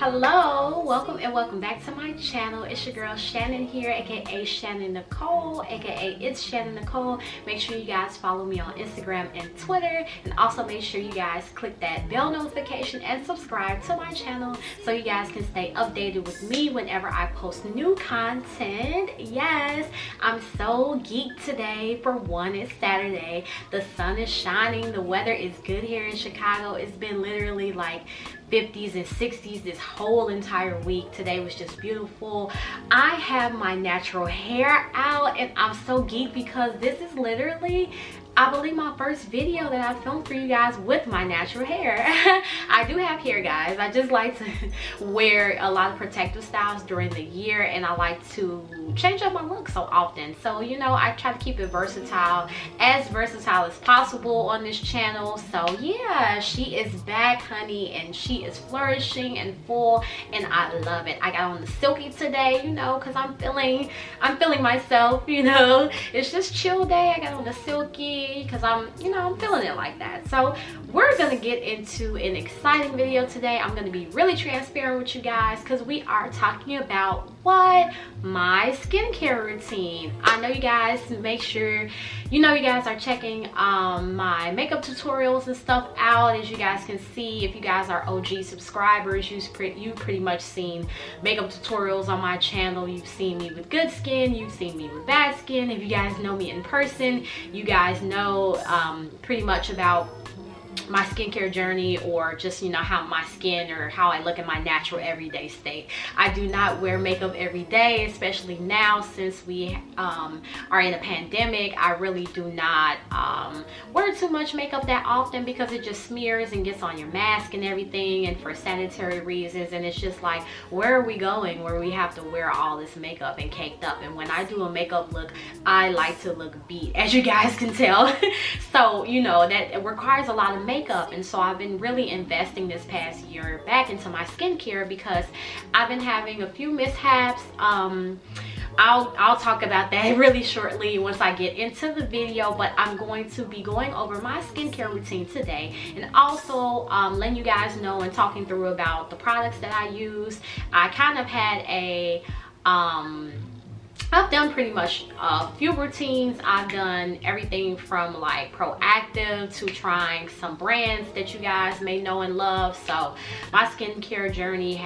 Hello, welcome back to my channel. It's your girl Shannon here, aka Shannon Nicole, aka It's Shannon Nicole. Make sure you guys follow me on Instagram and Twitter, and also make sure you guys click that bell notification and subscribe to my channel so you guys can stay updated with me whenever I post new content. Yes, I'm so geeked today. For one, it's Saturday. The sun is shining. The weather is good here in Chicago. It's been literally like 50s and 60s this whole entire week. Today was just beautiful. I have my natural hair out and I'm so geeked because this is literally, I believe, my first video that I filmed for you guys with my natural hair. I do have hair, guys. I just like to wear a lot of protective styles during the year, and I like to change up my look so often. So, you know, I try to keep it versatile as possible on this channel. So yeah, she is back, honey, and she is flourishing and full, and I love it. I got on the silky today, you know, because I'm feeling myself, you know. It's just chill day. I got on the silky because I'm feeling it like that. So we're gonna get into an exciting video today. I'm gonna be really transparent with you guys because we are talking about my skincare routine. I know you guys, make sure you guys are checking my makeup tutorials and stuff out. As you guys can see, if you guys are OG subscribers, you pretty much seen makeup tutorials on my channel. You've seen me with good skin, you've seen me with bad skin. If you guys know me in person, you guys know pretty much about my skincare journey, or just how my skin or how I look in my natural everyday state. I do not wear makeup every day, especially now since we are in a pandemic. I really do not wear too much makeup that often because it just smears and gets on your mask and everything, and for sanitary reasons. And it's just like, where are we going where we have to wear all this makeup and caked up? And when I do a makeup look, I like to look beat, as you guys can tell. So that it requires a lot of makeup, and so I've been really investing this past year back into my skincare because I've been having a few mishaps. I'll talk about that really shortly once I get into the video, but I'm going to be going over my skincare routine today, and also letting you guys know and talking through about the products that I use. I kind of had I've done pretty much a few routines. I've done everything from like proactive to trying some brands that you guys may know and love. So my skincare journey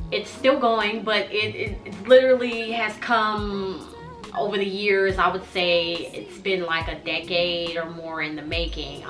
it's still going, but it literally has come over the years. I would say it's been like a decade or more in the making,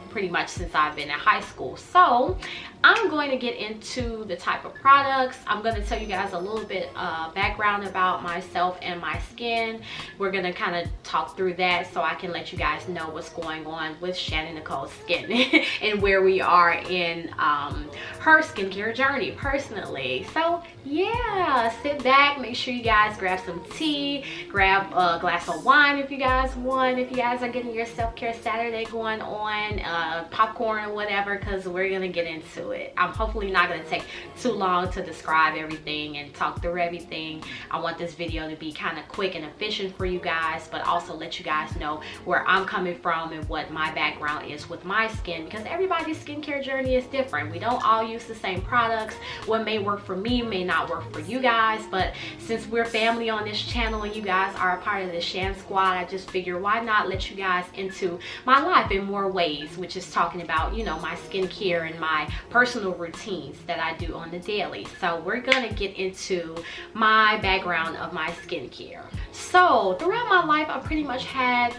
pretty much since I've been in high school. So I'm going to get into the type of products. I'm going to tell you guys a little bit background about myself and my skin. We're going to kind of talk through that so I can let you guys know what's going on with Shannon Nicole's skin and where we are in her skincare journey personally. So yeah, sit back, make sure you guys grab some tea, grab a glass of wine if you guys want, if you guys are getting your self-care Saturday going on, popcorn or whatever, because we're going to get into it. I'm hopefully not going to take too long to describe everything and talk through everything. I want this video to be kind of quick and efficient for you guys, but also let you guys know where I'm coming from and what my background is with my skin, because everybody's skincare journey is different. We don't all use the same products. What may work for me may not work for you guys, but since we're family on this channel and you guys are a part of the Shan Squad, I just figure why not let you guys into my life in more ways, which is talking about my skincare and my personal routines that I do on the daily. So we're gonna get into my background of my skincare. So throughout my life, I pretty much had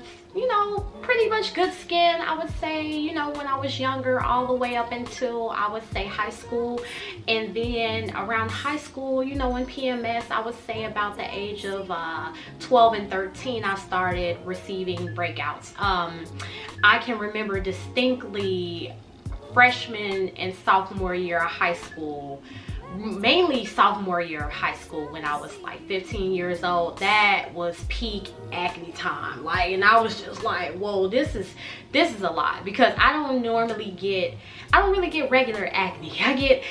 pretty much good skin, I would say, when I was younger, all the way up until, I would say, high school. And then around high school, in PMS, I would say about the age of 12 and 13, I started receiving breakouts. I can remember distinctly freshman and sophomore year of high school mainly sophomore year of high school when I was like 15 years old. That was peak acne time. Like, and I was just like, whoa, this is a lot, because I don't really get regular acne. I get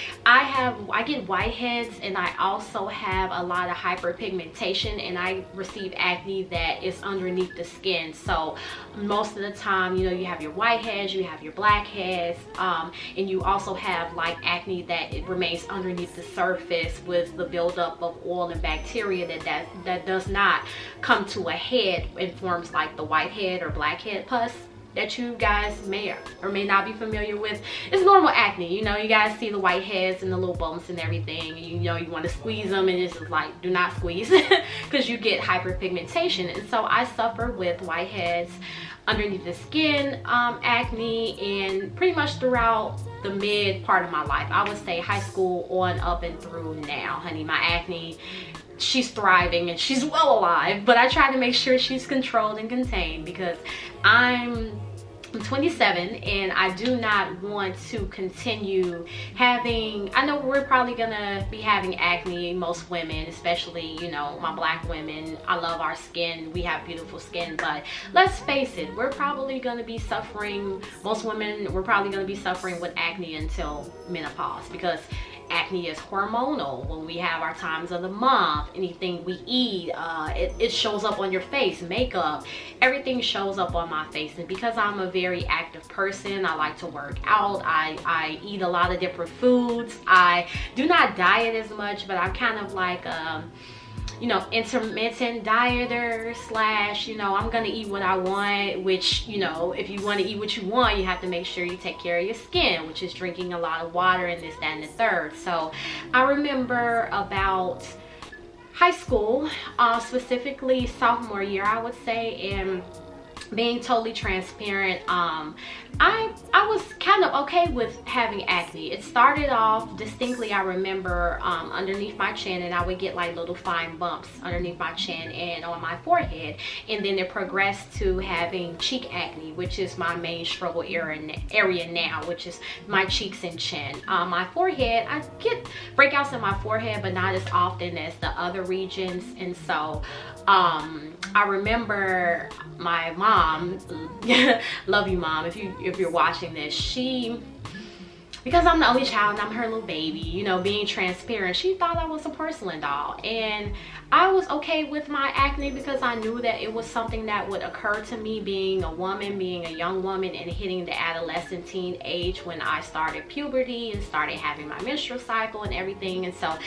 whiteheads, and I also have a lot of hyperpigmentation, and I receive acne that is underneath the skin. So most of the time, you know, you have your whiteheads, you have your blackheads, and you also have like acne that it remains underneath the surface with the buildup of oil and bacteria that does not come to a head and forms like the whitehead or blackhead pus that you guys may or may not be familiar with. It's normal acne. You know, you guys see the whiteheads and the little bumps and everything, and you know you want to squeeze them, and it's just like, do not squeeze, because you get hyperpigmentation. And so I suffer with whiteheads underneath the skin, acne, and pretty much throughout the mid part of my life. I would say high school on up and through now, honey. My acne, she's thriving and she's well alive, but I try to make sure she's controlled and contained, because I'm 27 and I do not want to continue having, I know we're probably gonna be having acne, most women, especially, you know, my black women. I love our skin, we have beautiful skin, but let's face it, we're probably gonna be suffering, most women, we're probably gonna be suffering with acne until menopause, because acne is hormonal. When we have our times of the month, anything we eat, it shows up on your face. Makeup, everything shows up on my face. And because I'm a very active person, I like to work out, I eat a lot of different foods. I do not diet as much, but I'm kind of like you know, intermittent dieter slash, you know, I'm gonna eat what I want, which, you know, if you want to eat what you want, you have to make sure you take care of your skin, which is drinking a lot of water and this, that, and the third. So I remember about high school, specifically sophomore year, I would say, and being totally transparent, I was kind of okay with having acne. It started off, distinctly I remember, underneath my chin, and I would get like little fine bumps underneath my chin and on my forehead, and then it progressed to having cheek acne, which is my main struggle area now, which is my cheeks and chin. My forehead, I get breakouts in my forehead, but not as often as the other regions. And so I remember my mom, love you mom, if you're watching this, she, because I'm the only child and I'm her little baby, you know, being transparent, she thought I was a porcelain doll. And I was okay with my acne because I knew that it was something that would occur to me being a woman, being a young woman, and hitting the adolescent teen age when I started puberty and started having my menstrual cycle and everything. And so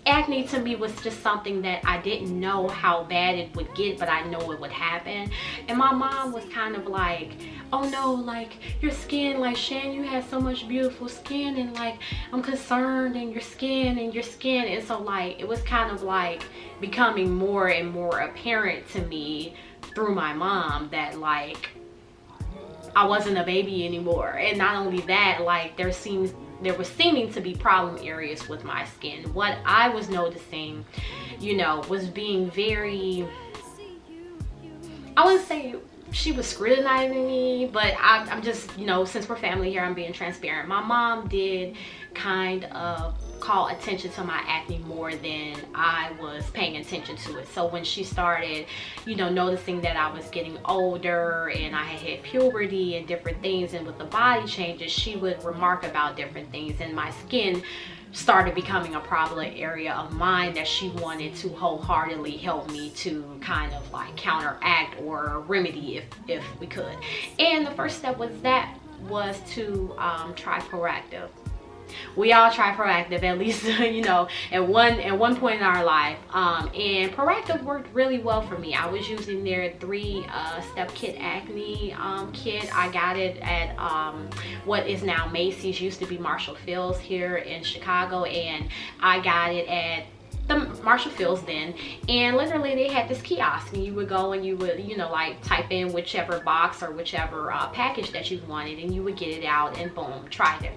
acne to me was just something that I didn't know how bad it would get, but I know it would happen. And my mom was kind of like, oh no, like your skin, like Shan, you have so much beautiful skin, and like I'm concerned in your skin and your skin. And so like it was kind of like becoming more and more apparent to me through my mom that like I wasn't a baby anymore. And not only that, like there was seeming to be problem areas with my skin. What I was noticing, you know, was being very, I wouldn't say she was scrutinizing me, but I'm just, you know, since we're family here, I'm being transparent. My mom did kind of call attention to my acne more than I was paying attention to it. So when she started, you know, noticing that I was getting older and I had hit puberty and different things, and with the body changes, she would remark about different things, and my skin started becoming a problem area of mine that she wanted to wholeheartedly help me to kind of like counteract or remedy if we could. And the first step was to try Proactive. We all try Proactive at least, you know, at one point in our life, and Proactive worked really well for me. I was using their 3-step kit acne kit. I got it at what is now Macy's, used to be Marshall Field's here in Chicago, and I got it at the Marshall Field's then, and literally they had this kiosk, and you would go and you would, you know, like type in whichever box or whichever package that you wanted, and you would get it out, and boom, tried it.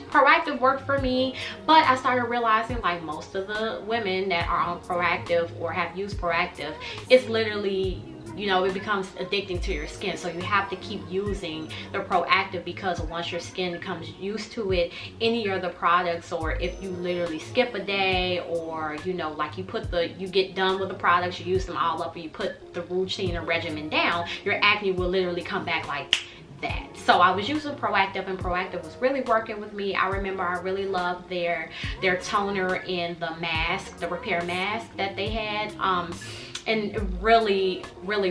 Proactive worked for me, but I started realizing like most of the women that are on Proactive or have used Proactive, it's literally you know, it becomes addicting to your skin. So you have to keep using the Proactive, because once your skin becomes used to it, any other products, or if you literally skip a day, or you know, like you get done with the products, you use them all up, and you put the routine or regimen down, your acne will literally come back like that. So I was using Proactive, and Proactive was really working with me. I remember I really loved their toner and the mask, the repair mask that they had, and it really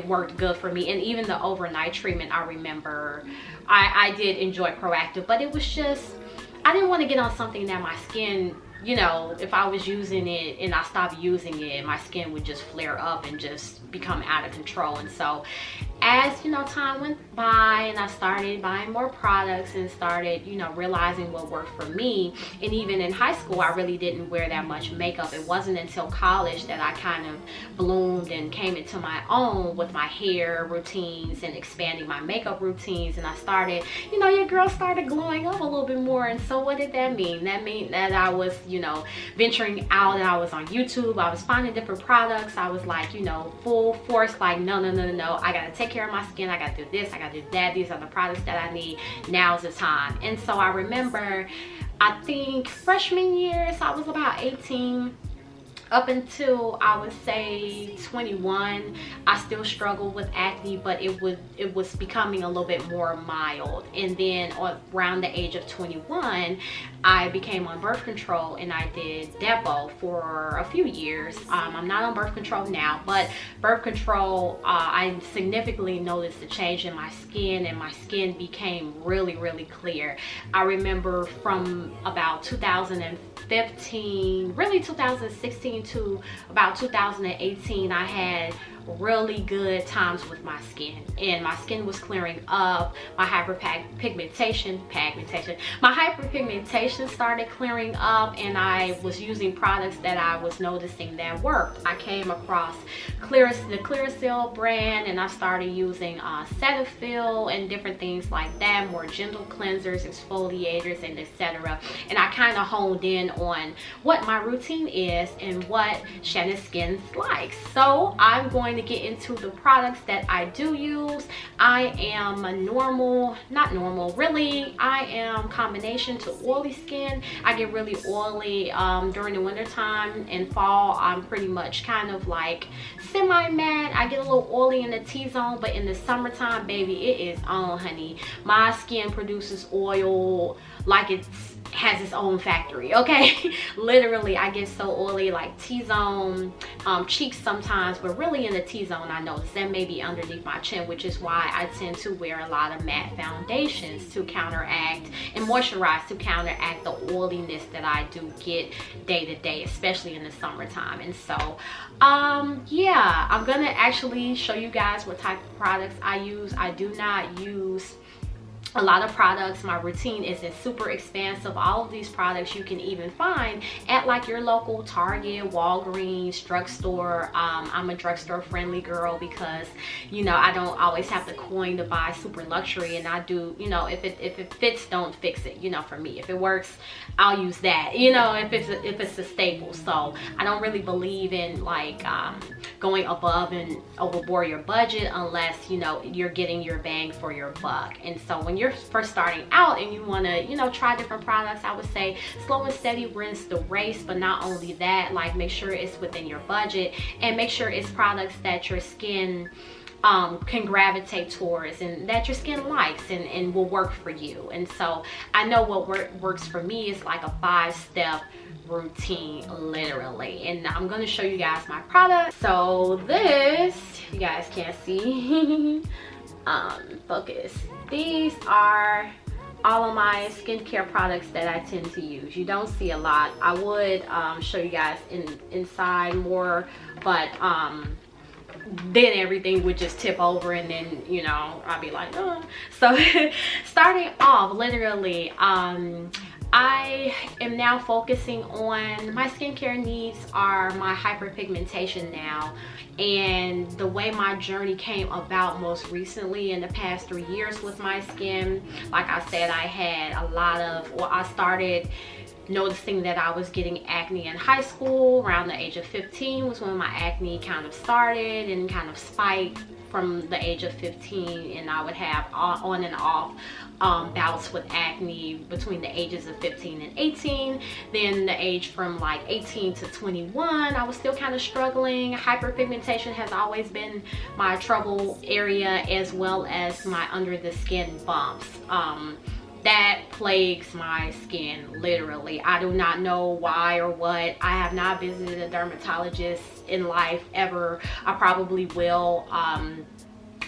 worked good for me. And even the overnight treatment, I remember I did enjoy Proactive, but it was just, I didn't want to get on something that my skin, you know, if I was using it and I stopped using it, my skin would just flare up and just become out of control. And so as, you know, time went by and I started buying more products and started, you know, realizing what worked for me, and even in high school, I really didn't wear that much makeup. It wasn't until college that I kind of bloomed and came into my own with my hair routines and expanding my makeup routines. And I started, you know, your girl started glowing up a little bit more. And so what did that mean? That meant that I was, you know, venturing out, and I was on YouTube. I was finding different products. I was like, you know, full force, like, no, I gotta take care of my skin. I gotta do this, I gotta do that. These are the products that I need. Now's the time. And so I remember, I think freshman year, so I was about 18 up until I would say 21, I still struggled with acne, but it was becoming a little bit more mild. And then around the age of 21, I became on birth control, and I did Depo for a few years. I'm not on birth control now, but birth control, I significantly noticed a change in my skin, and my skin became really clear. I remember from about 2015, really 2016 to about 2018, I had really good times with my skin, and my skin was clearing up. My hyperpigmentation started clearing up, and I was using products that I was noticing that worked. I came across the Clearasil brand, and I started using Cetaphil and different things like that, more gentle cleansers, exfoliators, and etc. And I kind of honed in on what my routine is and what Shannon's skin likes. So I'm going to get into the products that I do use. I am a I am combination to oily skin. I get really oily during the winter time. In fall, I'm pretty much kind of like semi-matte. I get a little oily in the T-zone, but in the summertime, baby, it is on, honey. My skin produces oil like it has its own factory, okay? Literally, I get so oily, like T-zone, cheeks sometimes, but really in the T-zone, I notice that may be underneath my chin, which is why I tend to wear a lot of matte foundations to counteract, and moisturize to counteract the oiliness that I do get day to day, especially in the summertime. And so yeah, I'm gonna actually show you guys what type of products I use. I do not use a lot of products. My routine isn't super expansive. All of these products you can even find at like your local Target, Walgreens, drugstore. I'm a drugstore friendly girl because, you know, I don't always have the coin to buy super luxury, and I do, you know, if it fits, don't fix it. You know, for me, if it works, I'll use that, you know, if it's a staple. So I don't really believe in like going above and overboard your budget unless, you know, you're getting your bang for your buck. And so when you're first starting out and you want to, you know, try different products, I would say slow and steady wins the race. But not only that, like, make sure it's within your budget, and make sure it's products that your skin can gravitate towards and that your skin likes and will work for you. And so I know what works for me is like a 5-step routine, literally. And I'm going to show you guys my product. So this, you guys can't see, focus. These are all of my skincare products that I tend to use. You don't see a lot. I would show you guys inside more, but then everything would just tip over, and then, you know, I'd be like, oh. So starting off, literally, I am now focusing on my skincare needs are my hyperpigmentation now. And the way my journey came about most recently in the past 3 years with my skin, like I said, I had a lot of, well, I started noticing that I was getting acne in high school. Around the age of 15 was when my acne kind of started and kind of spiked from the age of 15, and I would have on and off bouts with acne between the ages of 15 and 18. Then the age from like 18 to 21, I was still kind of struggling. Hyperpigmentation has always been my trouble area, as well as my under the skin bumps. That plagues my skin, literally. I do not know why or what. I have not visited a dermatologist in life ever. I probably will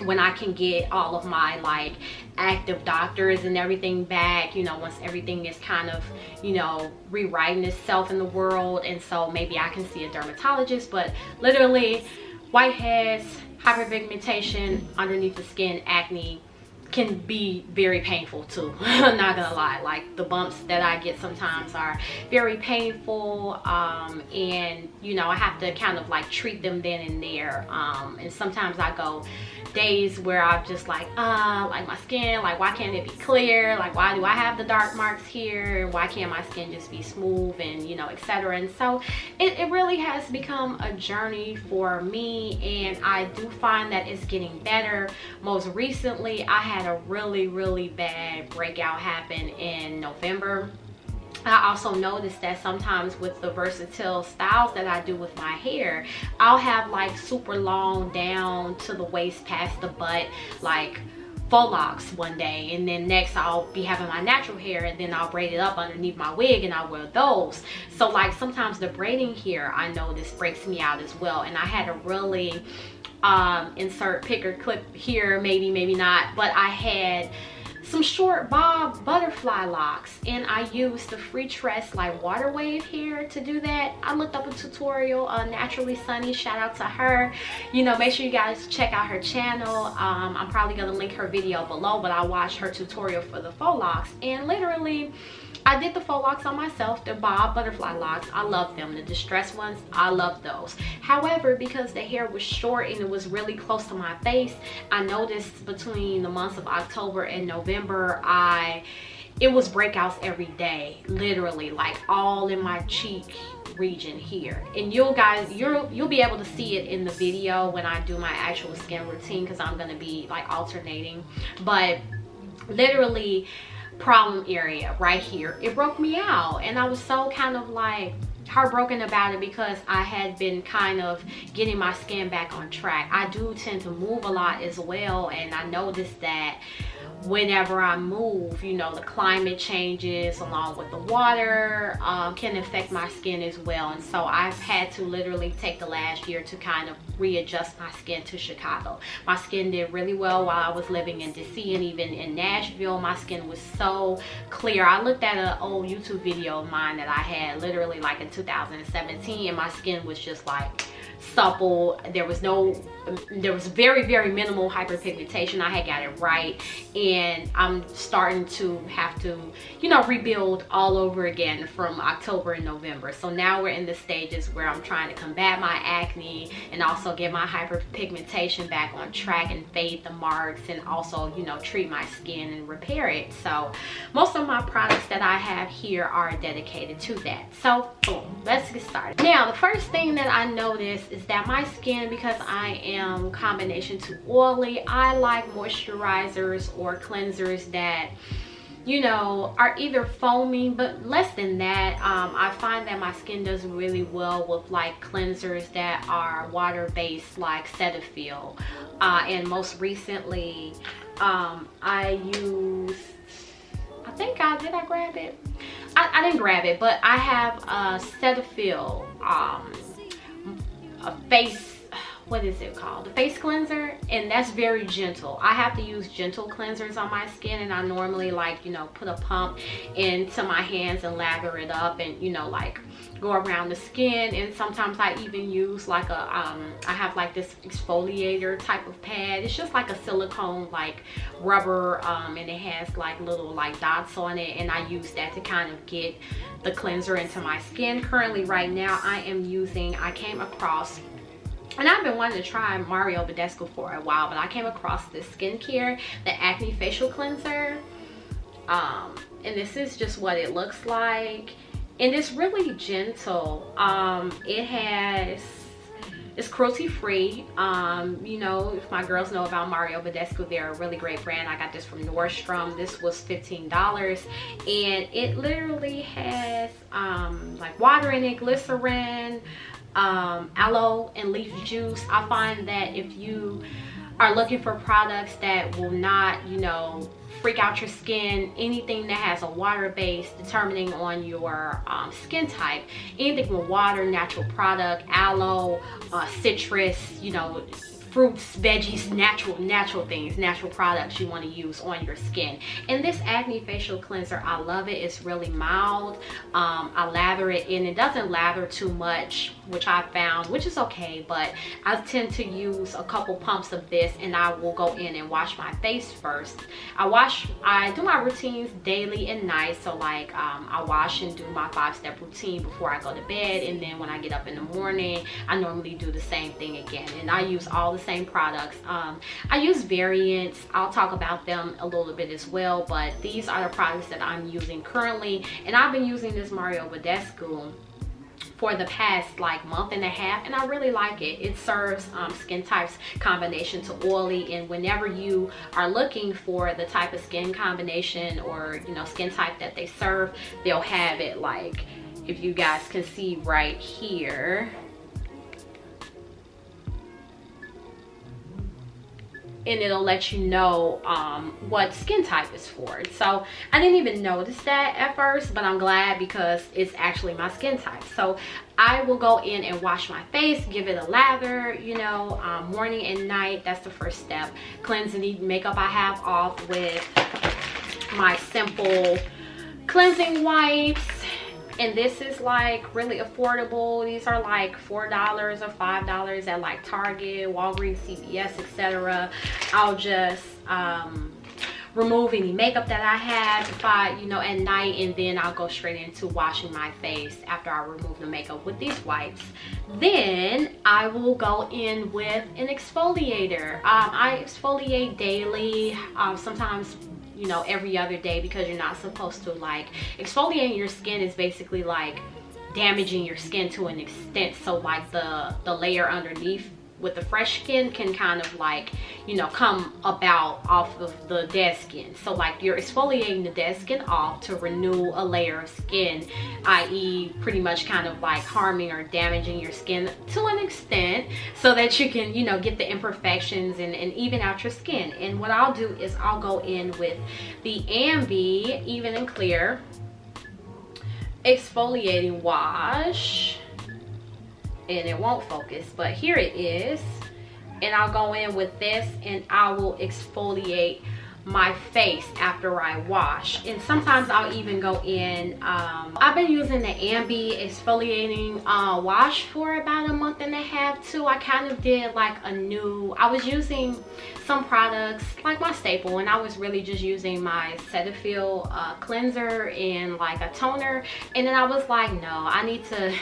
when I can get all of my like active doctors and everything back, you know, once everything is kind of, you know, rewriting itself in the world. And so maybe I can see a dermatologist. But literally, whiteheads, hyperpigmentation underneath the skin, acne can be very painful too. I'm not gonna lie, like the bumps that I get sometimes are very painful, and you know, I have to kind of like treat them then and there, and sometimes I go days where I'm just like my skin, like why can't it be clear, like why do I have the dark marks here, why can't my skin just be smooth, and you know, etc. And so it really has become a journey for me, and I do find that it's getting better. Most recently I had a really bad breakout happen in November. I also noticed that sometimes with the versatile styles that I do with my hair, I'll have like super long down to the waist past the butt, like faux locks one day, and then next I'll be having my natural hair, and then I'll braid it up underneath my wig and I'll wear those. So like sometimes the braiding here, I know this breaks me out as well, and I had a really insert pick or clip here, maybe not, but I had some short bob butterfly locks, and I used the Free Tress like water wave hair to do that. I looked up a tutorial, Naturally Sunny, shout out to her. You know, make sure you guys check out her channel. I'm probably gonna link her video below, but I watched her tutorial for the faux locks, and literally I did the faux locks on myself, the bob butterfly locks. I love them. The distressed ones, I love those. However, because the hair was short and it was really close to my face, I noticed between the months of October and November, it was breakouts every day, literally, like all in my cheek region here. And you'll be able to see it in the video when I do my actual skin routine, because I'm gonna be like alternating. But literally, problem area right here, it broke me out, and I was so kind of like heartbroken about it, because I had been kind of getting my skin back on track. I do tend to move a lot as well, and I noticed that whenever I move, you know, the climate changes along with the water can affect my skin as well. And so I've had to literally take the last year to kind of readjust my skin to Chicago. My skin did really well while I was living in DC, and even in Nashville, my skin was so clear. I looked at an old YouTube video of mine that I had literally like in 2017, and my skin was just like supple. There was very minimal hyperpigmentation. I had got it right, and I'm starting to have to, you know, rebuild all over again from October and November. So now we're in the stages where I'm trying to combat my acne and also get my hyperpigmentation back on track and fade the marks, and also, you know, treat my skin and repair it. So most of my products that I have here are dedicated to that. So boom, let's get started. Now the first thing that I noticed is that my skin, because I am combination too oily, I like moisturizers or cleansers that, you know, are either foamy, but less than that. I find that my skin does really well with like cleansers that are water-based, like Cetaphil, and most recently I used, did I grab it? I didn't grab it, but I have a Cetaphil a face, what is it called, the face cleanser, and that's very gentle. I have to use gentle cleansers on my skin, and I normally like, you know, put a pump into my hands and lather it up, and, you know, like go around the skin. And sometimes I even use like a I have like this exfoliator type of pad. It's just like a silicone like rubber, and it has like little like dots on it, and I use that to kind of get the cleanser into my skin. Currently right now I came across, and I've been wanting to try Mario Badescu for a while, but I came across this skincare, the Acne facial cleanser, and this is just what it looks like, and it's really gentle. It has It's cruelty free. You know, if my girls know about Mario Badescu, they're a really great brand. I got this from Nordstrom. This was $15, and it literally has like water in it, glycerin, aloe, and leaf juice. I find that if you are looking for products that will not, you know, freak out your skin, anything that has a water base, determining on your skin type, anything with water, natural product, aloe, citrus, you know, fruits, veggies, natural things, natural products you want to use on your skin. And this acne facial cleanser, I love it. It's really mild. I lather it in. It doesn't lather too much, which I found, which is okay, but I tend to use a couple pumps of this, and I will go in and wash my face first. I do my routines daily and night. So like I wash and do my 5-step routine before I go to bed, and then when I get up in the morning, I normally do the same thing again. And I use all the same products. I use variants. I'll talk about them a little bit as well, but these are the products that I'm using currently, and I've been using this Mario Badescu for the past like month and a half, and I really like it. It serves skin types combination to oily, and whenever you are looking for the type of skin combination or, you know, skin type that they serve, they'll have it, like if you guys can see right here, and it'll let you know what skin type is for. So I didn't even notice that at first, but I'm glad because it's actually my skin type. So I will go in and wash my face, give it a lather, you know, morning and night. That's the first step. Cleanse any makeup I have off with my simple cleansing wipes. And this is like really affordable. These are like $4 or $5 at like Target, Walgreens, CVS, etc. I'll just remove any makeup that I have if I, you know, at night, and then I'll go straight into washing my face after I remove the makeup with these wipes. Then I will go in with an exfoliator. I exfoliate daily, sometimes, you know, every other day, because you're not supposed to, like, exfoliating your skin is basically like damaging your skin to an extent. So like the layer underneath with the fresh skin can kind of like, you know, come about off of the dead skin. So like you're exfoliating the dead skin off to renew a layer of skin, i.e. pretty much kind of like harming or damaging your skin to an extent, so that you can, you know, get the imperfections and even out your skin. And what I'll do is I'll go in with the Ambi Even and Clear exfoliating wash, and it won't focus, but here it is. And I'll go in with this, and I will exfoliate my face after I wash. And sometimes I'll even go in, I've been using the Ambi exfoliating wash for about a month and a half too. I kind of did like I was using some products like my staple, and I was really just using my Cetaphil cleanser and like a toner, and then I was like, no, I need to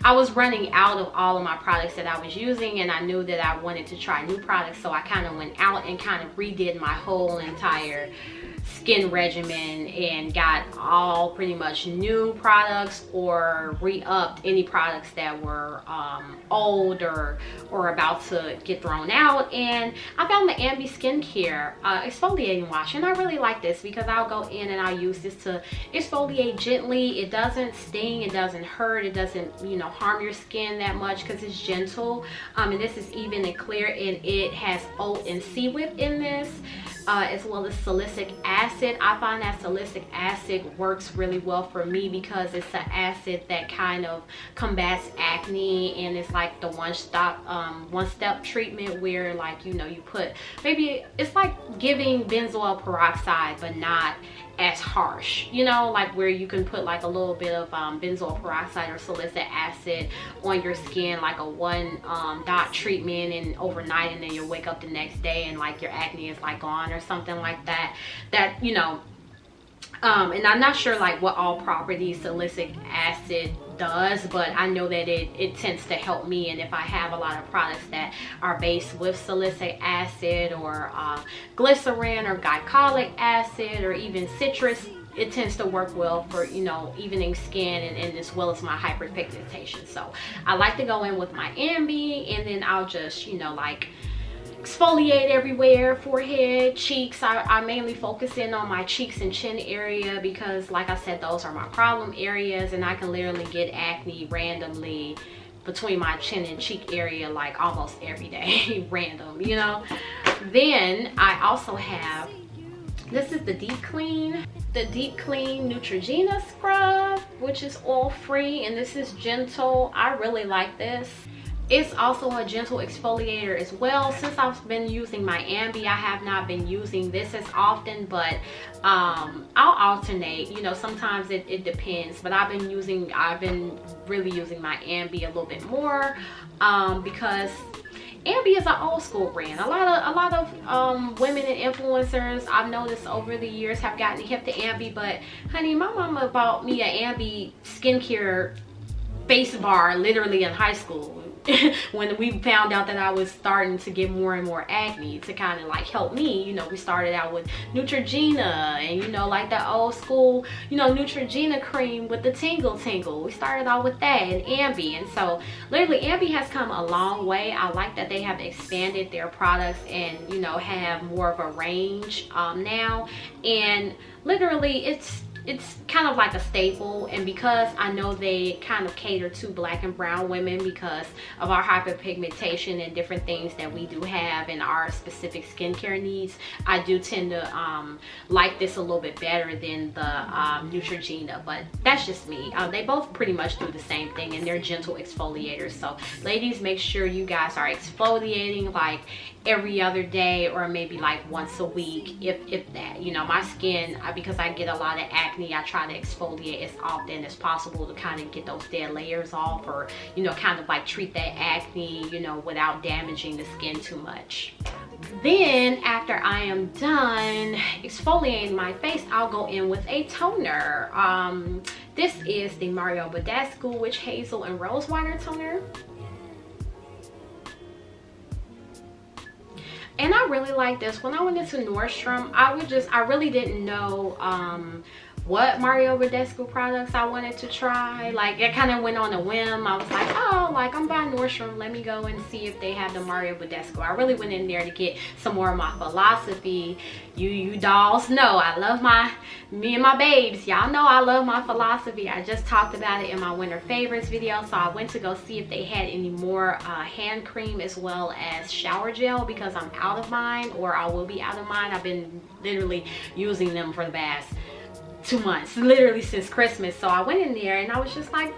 I was running out of all of my products that I was using, and I knew that I wanted to try new products. So I kind of went out and kind of redid my whole entire skin regimen and got all pretty much new products, or re-upped any products that were old or about to get thrown out. And I found the Ambi skincare exfoliating wash, and I really like this because I'll go in and I'll use this to exfoliate gently. It doesn't sting, it doesn't hurt, it doesn't, you know, harm your skin that much because it's gentle. And this is Even and Clear, and it has oat and sea whip in this, as well as salicylic acid. I find that salicylic acid works really well for me because it's an acid that kind of combats acne, and it's like the one-step treatment where, like, you know, you put, maybe it's like giving benzoyl peroxide but not as harsh, you know, like where you can put like a little bit of benzoyl peroxide or salicylic acid on your skin, like a one dot treatment, and overnight, and then you'll wake up the next day and like your acne is like gone or something like that. You know, and I'm not sure like what all properties salicylic acid does, but I know that it tends to help me. And if I have a lot of products that are based with salicylic acid or glycerin or glycolic acid or even citrus, it tends to work well for, you know, evening skin and as well as my hyperpigmentation. So I like to go in with my Ambi, and then I'll just, you know, like exfoliate everywhere, forehead, cheeks. I mainly focus in on my cheeks and chin area because, like I said, those are my problem areas, and I can literally get acne randomly between my chin and cheek area like almost every day. Random, you know. Then I also have, this is the Deep Clean Neutrogena scrub, which is oil free, and this is gentle. I really like this. It's also a gentle exfoliator as well. Since I've been using my Ambi, I have not been using this as often, but I'll alternate. You know, sometimes it depends, but I've been really using my Ambi a little bit more because Ambi is an old school brand. A lot of women and influencers I've noticed over the years have gotten hip to Ambi, but honey, my mama bought me an Ambi skincare face bar literally in high school. When we found out that I was starting to get more and more acne, to kind of like help me, you know, we started out with Neutrogena and, you know, like that old school, you know, Neutrogena cream with the tingle. We started out with that and Ambi, and so literally Ambi has come a long way. I like that they have expanded their products and, you know, have more of a range now, and literally it's kind of like a staple. And because I know they kind of cater to black and brown women because of our hyperpigmentation and different things that we do have in our specific skincare needs, I do tend to like this a little bit better than the Neutrogena, but that's just me. They both pretty much do the same thing, and they're gentle exfoliators. So ladies, make sure you guys are exfoliating like every other day or maybe like once a week, if that. You know, my skin, because I get a lot of acne, I try to exfoliate as often as possible to kind of get those dead layers off, or, you know, kind of like treat that acne, you know, without damaging the skin too much. Then after I am done exfoliating my face, I'll go in with a toner. This is the Mario Badescu Witch Hazel and Rosewater toner. And I really like this. When I went into Nordstrom, I really didn't know what Mario Badescu products I wanted to try. Like, it kind of went on a whim. I was like, oh, like, I'm by Nordstrom, let me go and see if they have the Mario Badescu. I really went in there to get some more of my philosophy. You dolls know I love me and my babes. Y'all know I love my philosophy. I just talked about it in my winter favorites video. So I went to go see if they had any more hand cream as well as shower gel, because I'm out of mine, or I will be out of mine. I've been literally using them for the past 2 months, literally since Christmas. So I went in there and I was just like,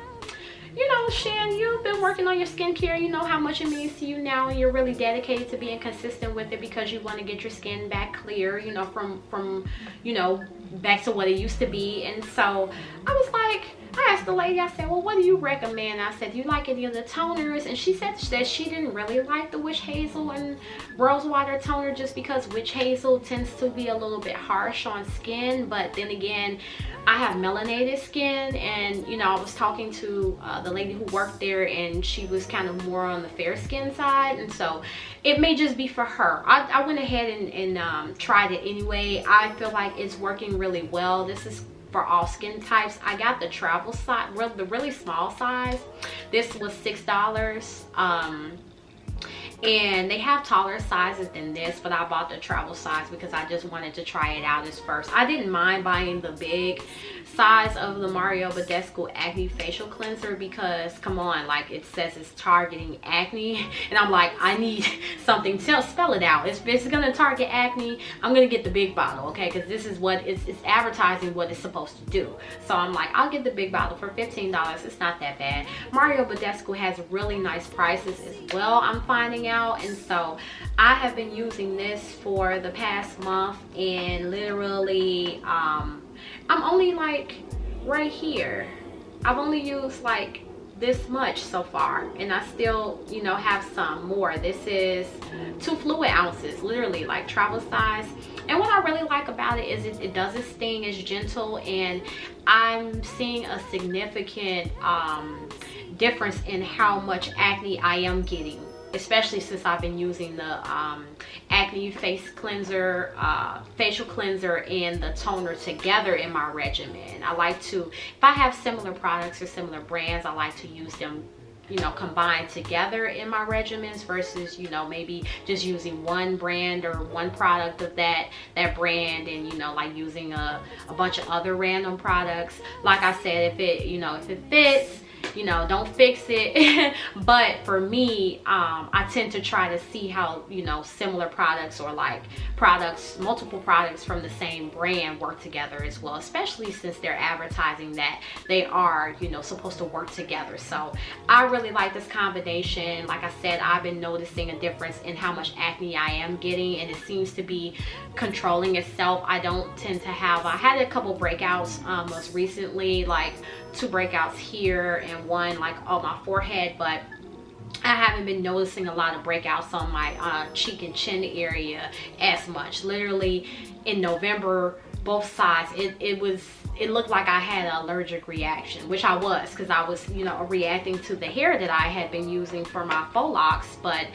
you know, Shan, you've been working on your skincare. You know how much it means to you now, and you're really dedicated to being consistent with it because you want to get your skin back clear, you know, from you know, back to what it used to be. And so I was like, I asked the lady, I said, well, what do you recommend? I said, do you like any of the toners? And she said that she didn't really like the Witch Hazel and Rosewater toner, just because Witch Hazel tends to be a little bit harsh on skin. But then again, I have melanated skin, and, you know, I was talking to the lady who worked there, and she was kind of more on the fair skin side, and so it may just be for her. I went ahead and tried it anyway. I feel like it's working really well. This is for all skin types. I got the travel size, the really small size. This was $6. And they have taller sizes than this, but I bought the travel size because I just wanted to try it out as first. I didn't mind buying the big size of the Mario Badescu Acne Facial Cleanser because, come on, like, it says it's targeting acne, and I'm like, I need something to spell it out. If it's gonna target acne, I'm gonna get the big bottle, okay? Because this is what it's advertising what it's supposed to do. So I'm like, I'll get the big bottle for $15. It's not that bad. Mario Badescu has really nice prices as well, I'm finding out. And so I have been using this for the past month, and literally I'm only like right here. I've only used like this much so far, and I still, you know, have some more. This is 2 fluid ounces, literally like travel size. And what I really like about it is it doesn't sting, it's gentle, and I'm seeing a significant difference in how much acne I am getting, especially since I've been using the acne face cleanser, facial cleanser, and the toner together in my regimen. I like to, if I have similar products or similar brands, I like to use them, you know, combined together in my regimens versus, you know, maybe just using one brand or one product of that brand, and, you know, like using a bunch of other random products. Like I said, if it, you know, if it fits, you know, don't fix it. But for me, I tend to try to see how, you know, similar products, or like products, multiple products from the same brand work together as well, especially since they're advertising that they are, you know, supposed to work together. So I really like this combination. Like I said, I've been noticing a difference in how much acne I am getting, and it seems to be controlling itself. I don't tend to have, I had a couple breakouts most recently, like 2 breakouts here and 1 like on my forehead, but I haven't been noticing a lot of breakouts on my cheek and chin area as much. Literally in November, both sides, it looked like I had an allergic reaction, which I was, because I was, you know, reacting to the hair that I had been using for my faux locks. But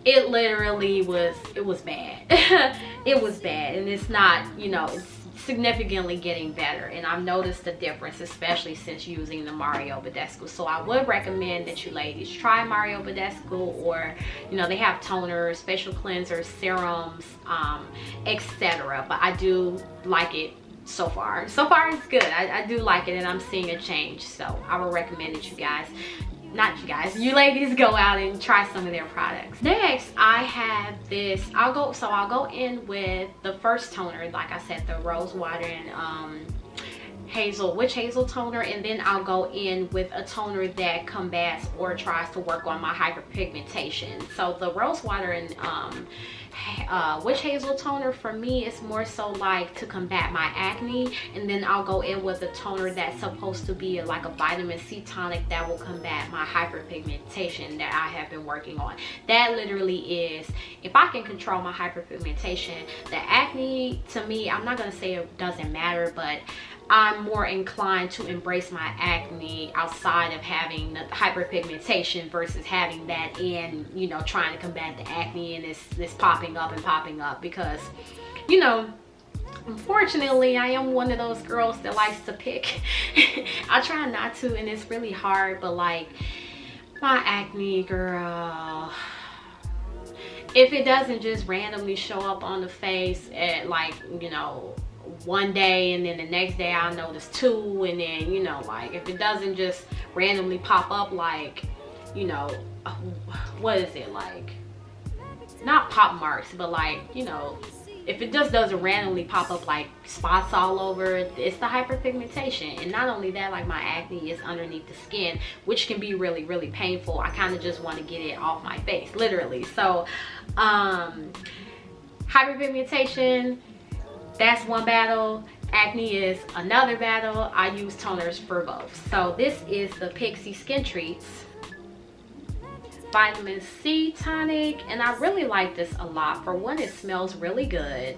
it literally was, it was bad. It was bad, and it's not, you know, it's significantly getting better, and I've noticed the difference, especially since using the Mario Badescu. So I would recommend that you ladies try Mario Badescu, or, you know, they have toners, facial cleansers, serums, etc. But I do like it so far. So far it's good. I do like it, and I'm seeing a change. So I would recommend that you guys, not you guys, you ladies, go out and try some of their products. Next, I have this, I'll go in with the first toner, like I said, the Rosewater and Hazel, witch hazel toner, and then I'll go in with a toner that combats or tries to work on my hyperpigmentation. So the Rosewater and witch hazel toner for me is more so like to combat my acne, and then I'll go in with a toner that's supposed to be like a vitamin C tonic that will combat my hyperpigmentation that I have been working on. That literally is, if I can control my hyperpigmentation, the acne, to me, I'm not gonna say it doesn't matter, but I'm more inclined to embrace my acne outside of having the hyperpigmentation versus having that in, you know, trying to combat the acne and this popping up and popping up. Because, you know, unfortunately, I am one of those girls that likes to pick. I try not to, and it's really hard, but like my acne, girl, if it doesn't just randomly show up on the face at, like, you know, one day, and then the next day I'll notice 2, and then, you know, like if it doesn't just randomly pop up, like, you know, what is it, like, not pop marks, but like, you know, if it just doesn't randomly pop up like spots all over, it's the hyperpigmentation. And not only that, like my acne is underneath the skin, which can be really, really painful. I kind of just want to get it off my face, literally. So hyperpigmentation, that's one battle. Acne is another battle. I use toners for both. So this is the Pixi Skintreats vitamin C tonic, and I really like this a lot. For one, it smells really good.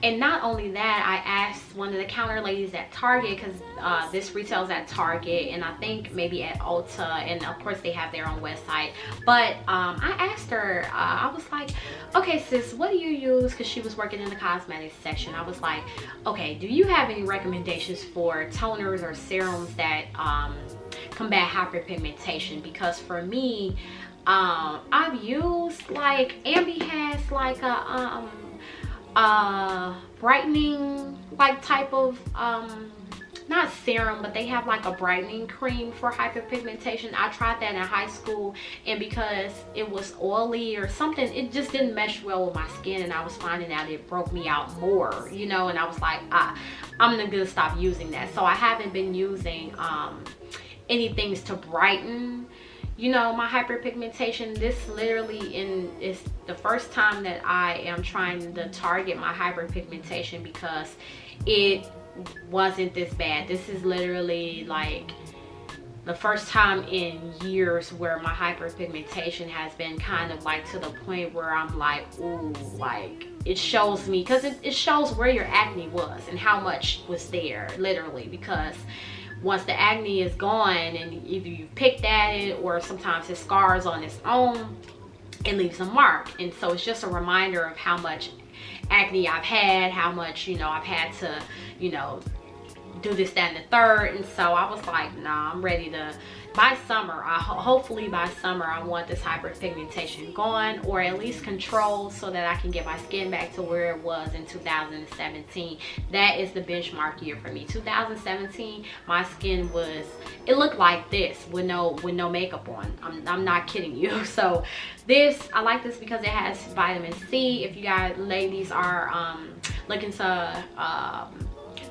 And not only that, I asked one of the counter ladies at Target, because this retails at Target and I think maybe at Ulta, and of course they have their own website. But I asked her, I was like, okay sis, what do you use? Because she was working in the cosmetics section. I was like, okay, do you have any recommendations for toners or serums that combat hyperpigmentation? Because for me, I've used, like, Ambi has like a brightening like type of not serum, but they have like a brightening cream for hyperpigmentation. I tried that in high school, and because it was oily or something, it just didn't mesh well with my skin, and I was finding out it broke me out more, you know, and I was like, I'm gonna stop using that. So I haven't been using anything to brighten, you know, my hyperpigmentation. This literally is the first time that I am trying to target my hyperpigmentation, because it wasn't this bad. This is literally like the first time in years where my hyperpigmentation has been kind of like to the point where I'm like, ooh, like it shows me, because it shows where your acne was and how much was there, literally, because once the acne is gone and either you picked at it or sometimes it scars on its own, it leaves a mark. And so it's just a reminder of how much acne I've had, how much, you know, I've had to, you know, do this, that, and the third. And so I was like, nah, I'm ready to, by summer, hopefully by summer, I want this hyperpigmentation gone, or at least controlled, so that I can get my skin back to where it was in 2017. That is the benchmark year for me. 2017, my skin was, it looked like this with no makeup on. I'm not kidding you. So this, I like this because it has vitamin C. If you guys ladies are looking to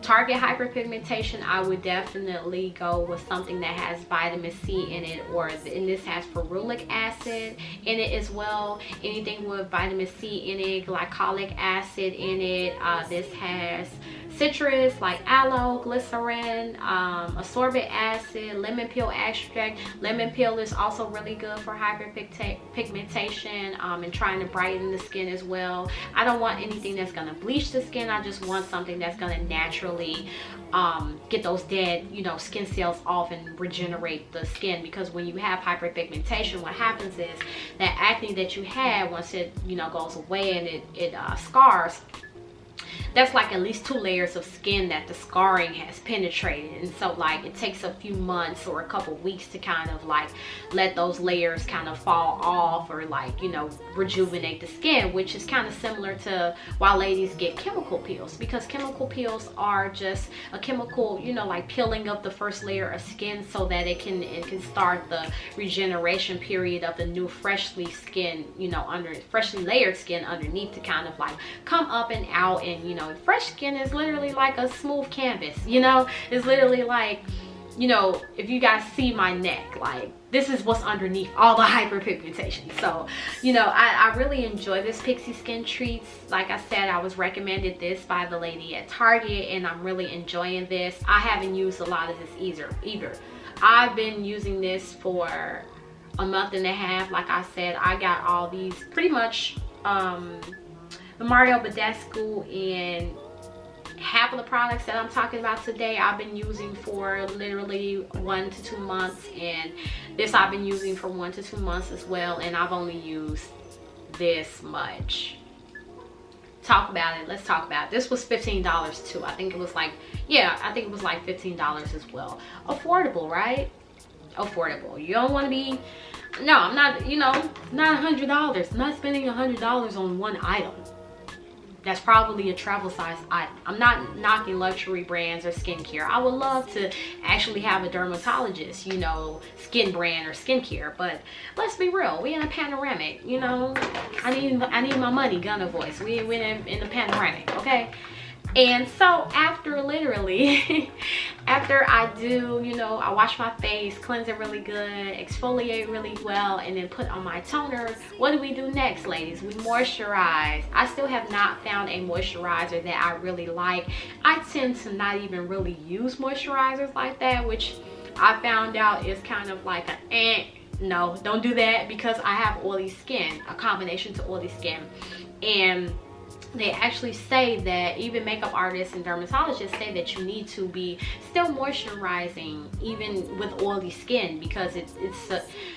target hyperpigmentation, I would definitely go with something that has vitamin C in it, and this has ferulic acid in it as well. Anything with vitamin C in it, glycolic acid in it. This has citrus like aloe, glycerin, ascorbic acid, lemon peel extract. Lemon peel is also really good for hyperpigmentation and trying to brighten the skin as well. I don't want anything that's going to bleach the skin. I just want something that's going to naturally get those dead, you know, skin cells off and regenerate the skin. Because when you have hyperpigmentation, what happens is that acne that you had, once it, you know, goes away and it scars, that's like at least 2 layers of skin that the scarring has penetrated. And so like it takes a few months or a couple weeks to kind of like let those layers kind of fall off, or like, you know, rejuvenate the skin, which is kind of similar to why ladies get chemical peels, because chemical peels are just a chemical, you know, like peeling of the first layer of skin so that it can start the regeneration period of the new freshly layered skin underneath, to kind of like come up and out. And you know, fresh skin is literally like a smooth canvas, you know. It's literally like, you know, if you guys see my neck, like this is what's underneath all the hyperpigmentation. So, you know, I really enjoy this Pixi Skintreats. Like I said, I was recommended this by the lady at Target, and I'm really enjoying this. I haven't used a lot of this either. I've been using this for a month and a half. Like I said, I got all these pretty much the Mario Badescu, and half of the products that I'm talking about today I've been using for literally 1 to 2 months, and this I've been using for 1 to 2 months as well, and I've only used this much. Talk about it. Let's talk about it. This was $15 too. I think it was like, yeah, I think it was like $15 as well. Affordable, right? Affordable. You don't want to be, no, I'm not, you know, not $100. I'm not spending $100 on one item. That's probably a travel size item. I'm not knocking luxury brands or skincare. I would love to actually have a dermatologist, you know, skin brand or skincare, but let's be real, we in a panoramic, you know. I need my money, Gunna voice. We in the panoramic, okay? And so after literally after I do, you know, I wash my face, cleanse it really good, exfoliate really well, and then put on my toner, what do we do next, ladies? We moisturize. I still have not found a moisturizer that I really like. I tend to not even really use moisturizers like that, which I found out is kind of like no, don't do that, because I have oily skin, a combination to oily skin. And they actually say that even makeup artists and dermatologists say that you need to be still moisturizing even with oily skin, because it's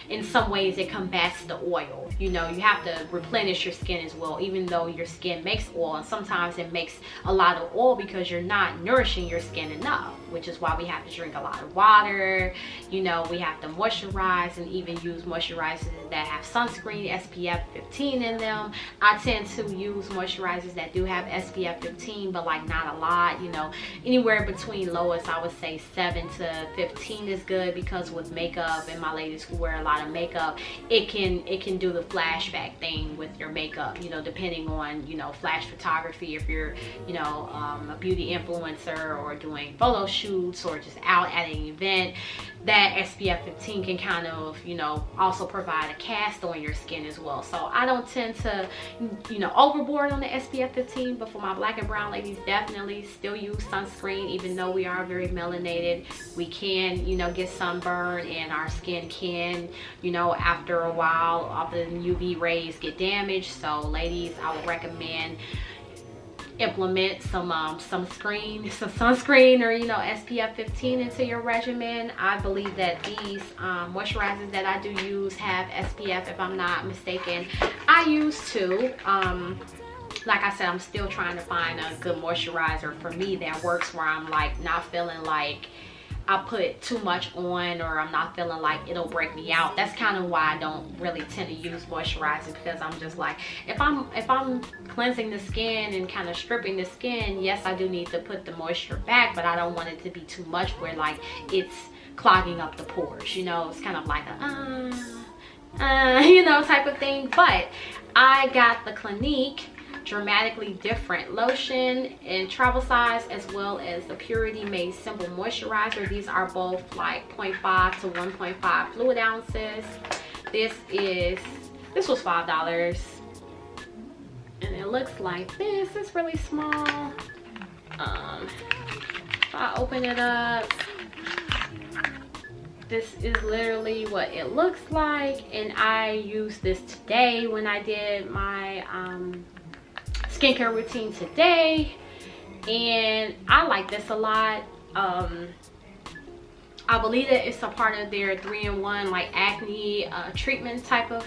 in some ways it combats the oil. You know, you have to replenish your skin as well, even though your skin makes oil, and sometimes it makes a lot of oil because you're not nourishing your skin enough, which is why we have to drink a lot of water. You know, we have to moisturize, and even use moisturizers that have sunscreen SPF 15 in them. I tend to use moisturizers that do have SPF 15, but like not a lot, you know, anywhere between lowest, I would say 7 to 15 is good, because with makeup, and my ladies who wear a lot of makeup, it can do the flashback thing with your makeup, you know, depending on, you know, flash photography, if you're, you know, a beauty influencer or doing photo shoots or just out at an event. That SPF 15 can kind of, you know, also provide a cast on your skin as well. So I don't tend to, you know, overboard on the SPF SPF 15, but for my black and brown ladies, definitely still use sunscreen. Even though we are very melanated, we can, you know, get sunburn, and our skin can, you know, after a while, after the UV rays get damaged. So ladies, I would recommend implement some sunscreen, or, you know, SPF 15 into your regimen. I believe that these moisturizers that I do use have SPF, if I'm not mistaken. I used to, like I said, I'm still trying to find a good moisturizer for me that works, where I'm like not feeling like I put too much on, or I'm not feeling like it'll break me out. That's kind of why I don't really tend to use moisturizer, because I'm just like, if I'm cleansing the skin and kind of stripping the skin, yes, I do need to put the moisture back, but I don't want it to be too much where like it's clogging up the pores, you know. It's kind of like a you know, type of thing. But I got the Clinique Dramatically Different lotion in travel size, as well as the Purity Made Simple moisturizer. These are both like 0.5 to 1.5 fluid ounces. This was $5, and it looks like this. It's really small. If I open it up, this is literally what it looks like, and I used this today when I did my skincare routine today, and I like this a lot. I believe that it's a part of their 3-in-1 like acne treatment type of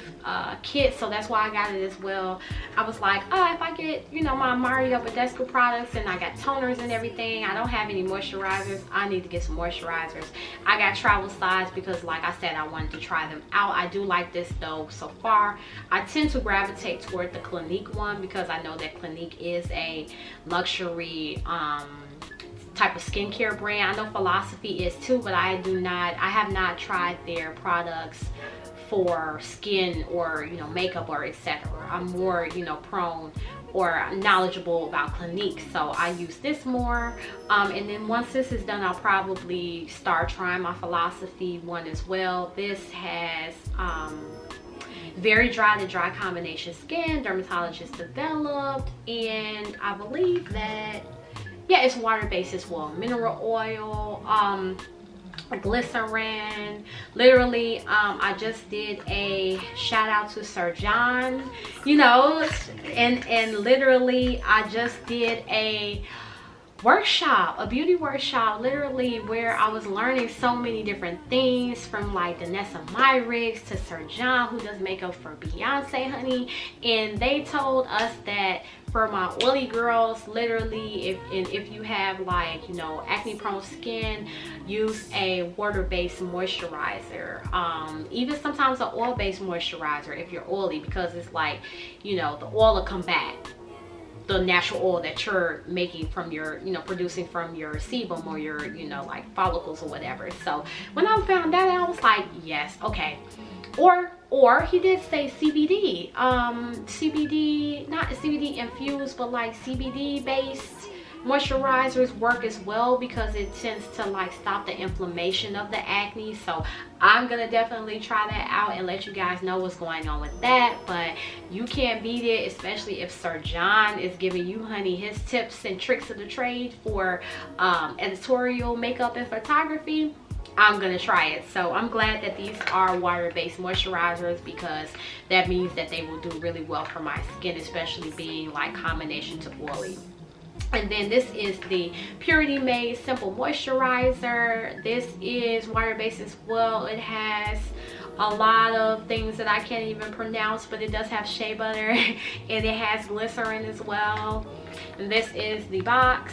kit, so that's why I got it as well. I was like, oh, if I get, you know, my Mario Badescu products, and I got toners and everything, I don't have any moisturizers, I need to get some moisturizers. I got travel size because, like I said, I wanted to try them out. I do like this though so far. I tend to gravitate toward the Clinique one, because I know that Clinique is a luxury type of skincare brand. I know Philosophy is too, but I have not tried their products for skin or, you know, makeup or etc. I'm more, you know, prone or knowledgeable about Clinique, so I use this more. And then once this is done, I'll probably start trying my Philosophy one as well. This has very dry to dry combination skin, dermatologist developed, and I believe that, yeah, it's water-based as well. Mineral oil, glycerin. Literally, I just did a shout out to Sir John, you know, and literally I just did a workshop, a beauty workshop, literally, where I was learning so many different things, from like Danessa Myricks to Sir John, who does makeup for Beyonce, honey. And they told us that for my oily girls, literally, if you have like, you know, acne prone skin, use a water-based moisturizer, even sometimes an oil-based moisturizer if you're oily, because it's like, you know, the oil will combat the natural oil that you're making from your, you know, producing from your sebum or your, you know, like follicles or whatever. So when I found that, I was like, yes, okay. Or he did say CBD, CBD, not CBD infused, but like CBD based moisturizers work as well, because it tends to like stop the inflammation of the acne. So I'm gonna definitely try that out and let you guys know what's going on with that. But you can't beat it, especially if Sir John is giving you, honey, his tips and tricks of the trade for editorial makeup and photography. I'm gonna try it. So I'm glad that these are water-based moisturizers, because that means that they will do really well for my skin, especially being like combination to oily. And then this is the Purity Made Simple Moisturizer. This is water-based as well. It has a lot of things that I can't even pronounce, but it does have shea butter and it has glycerin as well. And this is the box.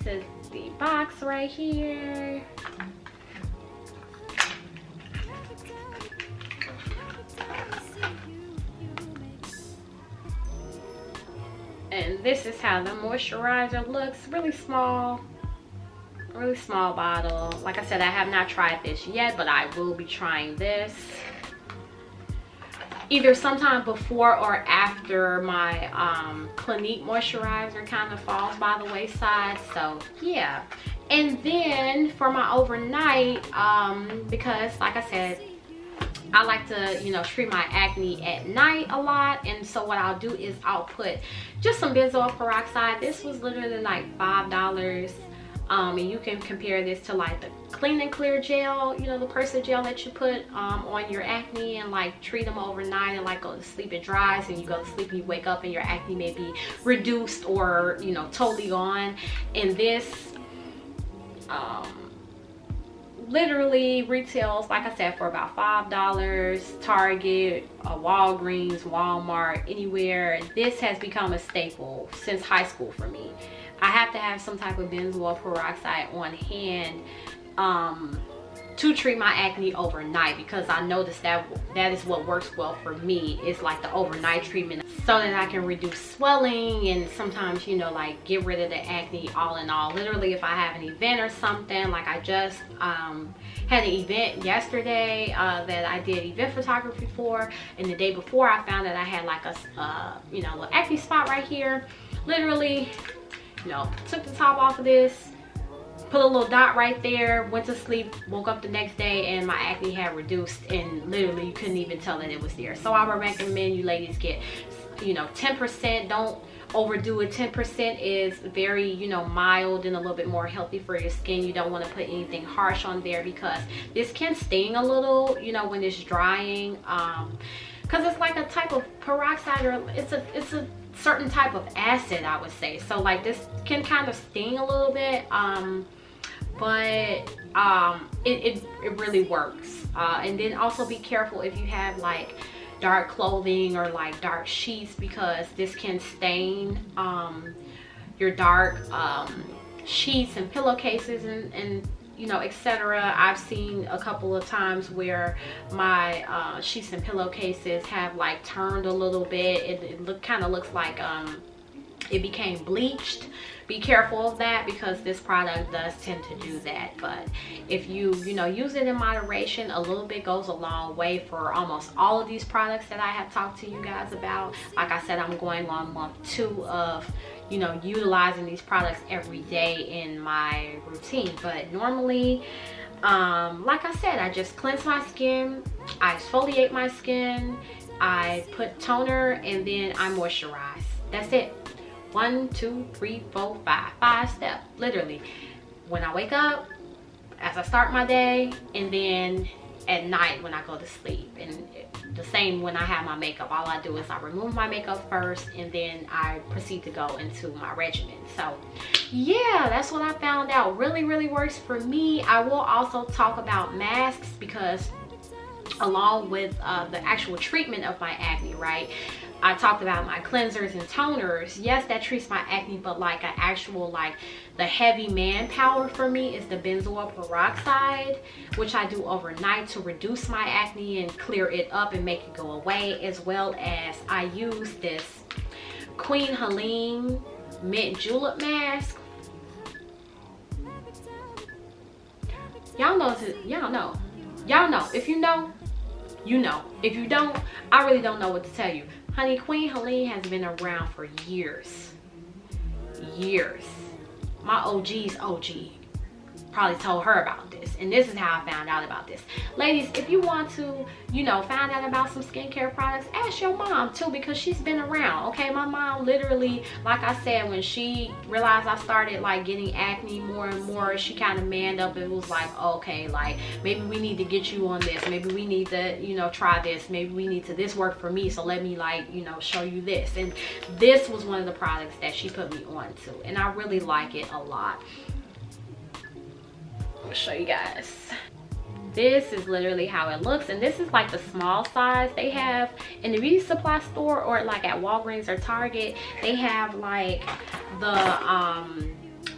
This is the box right here. And this is how the moisturizer looks. Really small bottle. Like I said, I have not tried this yet, but I will be trying this either sometime before or after my Clinique moisturizer kind of falls by the wayside. So yeah. And then for my overnight, because like I said, I like to, you know, treat my acne at night a lot. And so what I'll do is I'll put just some benzoyl peroxide. This was literally like $5. And you can compare this to like the Clean and Clear gel, you know, the Persa gel that you put on your acne and like treat them overnight and like go to sleep. It dries and you go to sleep and you wake up and your acne may be reduced or, you know, totally gone. And this literally retails, like I said, for about $5. Target, Walgreens, Walmart, anywhere. This has become a staple since high school for me. I have to have some type of benzoyl peroxide on hand to treat my acne overnight, because I noticed that is what works well for me. It's like the overnight treatment, so that I can reduce swelling and sometimes, you know, like get rid of the acne all in all. Literally, if I have an event or something, like I just had an event yesterday that I did event photography for, and the day before I found that I had like a you know, little acne spot right here. Literally, you know, took the top off of this, put a little dot right there, went to sleep, woke up the next day, and my acne had reduced, and literally you couldn't even tell that it was there. So I would recommend you ladies get, you know, 10%. Don't overdo it. 10% is very, you know, mild and a little bit more healthy for your skin. You don't want to put anything harsh on there, because this can sting a little, you know, when it's drying, because it's like a type of peroxide, or it's a certain type of acid, I would say. So like this can kind of sting a little bit, but it really works. And then also be careful if you have like dark clothing or like dark sheets, because this can stain your dark sheets and pillowcases and you know, etc. I've seen a couple of times where my sheets and pillowcases have like turned a little bit. It kind of looks like it became bleached. Be careful of that, because this product does tend to do that. But if you know, use it in moderation, a little bit goes a long way for almost all of these products that I have talked to you guys about. Like I said, I'm going on month 2 of, you know, utilizing these products every day in my routine. But normally, like I said, I just cleanse my skin, I exfoliate my skin, I put toner, and then I moisturize. That's it. 1, 2, 3, 4, 5 step, literally. When I wake up, as I start my day, and then at night when I go to sleep. And the same when I have my makeup. All I do is I remove my makeup first, and then I proceed to go into my regimen. So yeah, that's what I found out really works for me. I will also talk about masks, because along with the actual treatment of my acne, right, I talked about my cleansers and toners. Yes, that treats my acne, but like an actual, like the heavy manpower for me is the benzoyl peroxide, which I do overnight to reduce my acne and clear it up and make it go away, as well as I use this Queen Helene Mint Julep mask. Y'all know, if you know, you know. If you don't, I really don't know what to tell you. Honey, Queen Helene has been around for years. My OG's OG probably told her about this, and this is how I found out about this. Ladies, if you want to, you know, find out about some skincare products, ask your mom too, because she's been around. Okay, my mom literally, like I said, when she realized I started like getting acne more and more, she kind of manned up and was like, okay, like maybe we need to get you on this, maybe we need to, you know, try this, maybe we need to, this worked for me, so let me, like, you know, show you this. And this was one of the products that she put me on to, and I really like it a lot. I'm gonna show you guys. This is literally how it looks, and this is like the small size they have in the beauty supply store, or like at Walgreens or Target. They have like the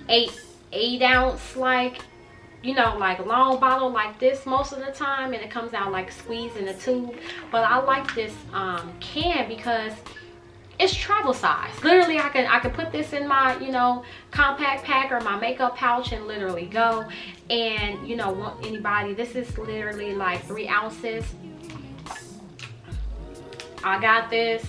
8 ounce, like, you know, like long bottle like this most of the time, and it comes out like squeezed in a tube. But I like this can because it's travel size. Literally, I can put this in my, you know, compact pack or my makeup pouch and literally go. And, you know, want anybody, this is literally like 3 ounces. I got this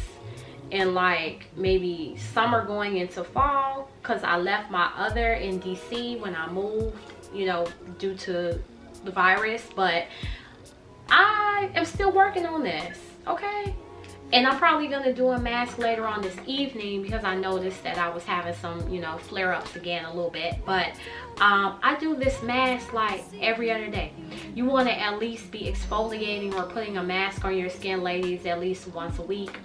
in like maybe summer going into fall, because I left my other in DC when I moved, you know, due to the virus. But I I am still working on this, okay? And I'm probably gonna do a mask later on this evening because I noticed that I was having some, you know, flare-ups again a little bit. But I do this mask like every other day. You want to at least be exfoliating or putting a mask on your skin, ladies, at least once a week,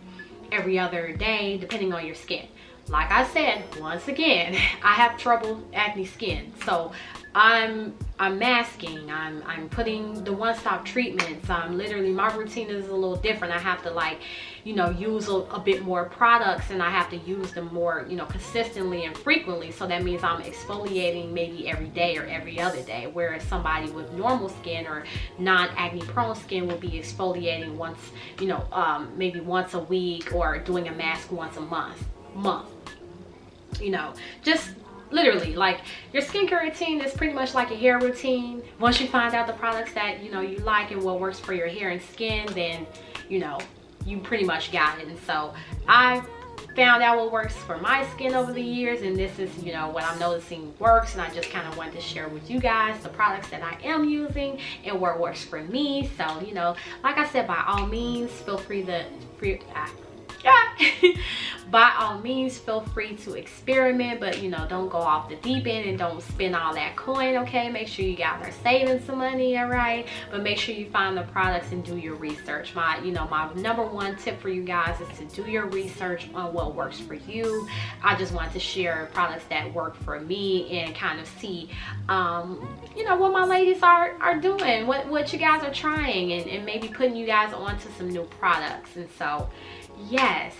every other day, depending on your skin. Like I said, once again, I have trouble acne skin, so I'm masking, I'm putting the one-stop treatments. Literally, my routine is a little different. I have to, like, you know, use a bit more products, and I have to use them more, you know, consistently and frequently. So that means I'm exfoliating maybe every day or every other day, whereas somebody with normal skin or non-acne prone skin will be exfoliating once, you know, maybe once a week, or doing a mask once a month. You know, just literally, like, your skincare routine is pretty much like a hair routine. Once you find out the products that, you know, you like and what works for your hair and skin, then, you know, you pretty much got it. And so I found out what works for my skin over the years, and this is, you know, what I'm noticing works, and I just kind of wanted to share with you guys the products that I am using and what works for me. So, you know, like I said, by all means, feel free to by all means, feel free to experiment, but, you know, don't go off the deep end and don't spend all that coin, okay? Make sure you guys are saving some money, all right? But make sure you find the products and do your research. My number one tip for you guys is to do your research on what works for you. I just wanted to share products that work for me and kind of see, you know, what my ladies are doing, what you guys are trying, and maybe putting you guys onto some new products. And so, yes,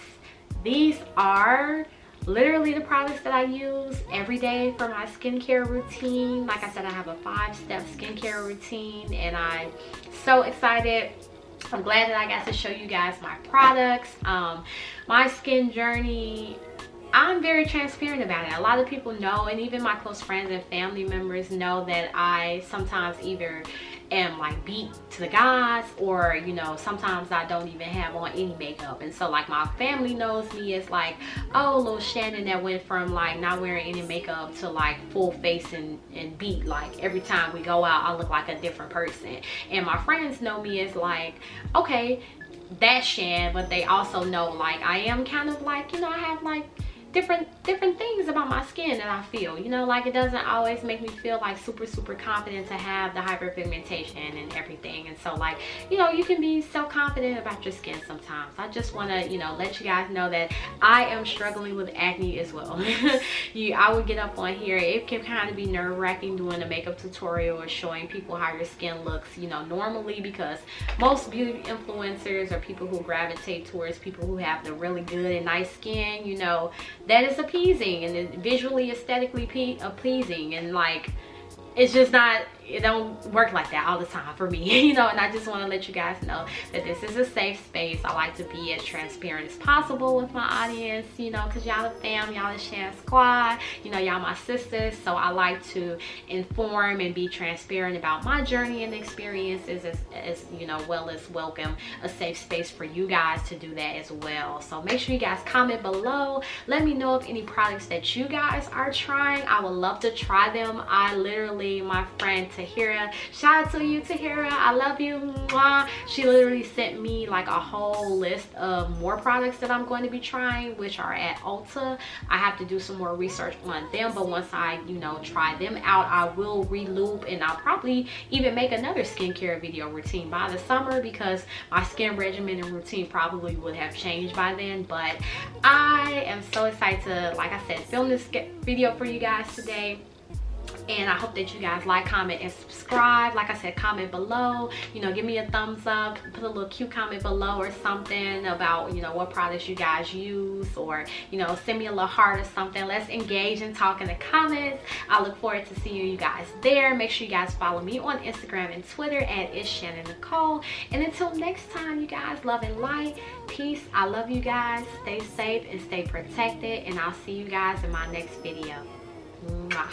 these are literally the products that I use every day for my skincare routine. Like I said, I have a 5-step skincare routine, and I'm so excited. I'm glad that I got to show you guys my products, my skin journey. I'm very transparent about it. A lot of people know, and even my close friends and family members know, that I sometimes either am like beat to the gods, or, you know, sometimes I don't even have on any makeup. And so, like, my family knows me as like, oh, little Shannon that went from like not wearing any makeup to like full face and beat. Like, every time we go out, I look like a different person. And my friends know me as like, okay, that's Shan, but they also know, like, I am kind of like, you know, I have like different things about my skin that I feel, you know, like, it doesn't always make me feel like super confident to have the hyperpigmentation and everything. And so, like, you know, you can be so confident about your skin sometimes. I just want to, you know, let you guys know that I am struggling with acne as well. I would get up on here, it can kind of be nerve-wracking doing a makeup tutorial or showing people how your skin looks, you know, normally, because most beauty influencers or people who gravitate towards people who have the really good and nice skin, you know, that is appeasing and visually aesthetically pleasing, and like, it's just not, it don't work like that all the time for me, you know. And I just want to let you guys know that this is a safe space. I like to be as transparent as possible with my audience, you know, because y'all the fam, y'all the Shan squad, you know, y'all my sisters. So I like to inform and be transparent about my journey and experiences, as you know, well as welcome a safe space for you guys to do that as well. So make sure you guys comment below. Let me know of any products that you guys are trying. I would love to try them. I literally, my friend Tahira, shout out to you, Tahira, I love you. Mwah. She literally sent me like a whole list of more products that I'm going to be trying, which are at Ulta. I have to do some more research on them, but once I, you know, try them out, I will re-loop, and I'll probably even make another skincare video routine by the summer, because my skin regimen and routine probably would have changed by then. But I am so excited to, like I said, film this video for you guys today. And I hope that you guys like, comment, and subscribe. Like I said, comment below, you know, give me a thumbs up, put a little cute comment below or something about, you know, what products you guys use, or, you know, send me a little heart or something. Let's engage and talk in the comments. I look forward to seeing you guys there. Make sure you guys follow me on Instagram and Twitter at itshannonnicole. And until next time, you guys, love and light, peace. I love you guys. Stay safe and stay protected, and I'll see you guys in my next video. Mwah.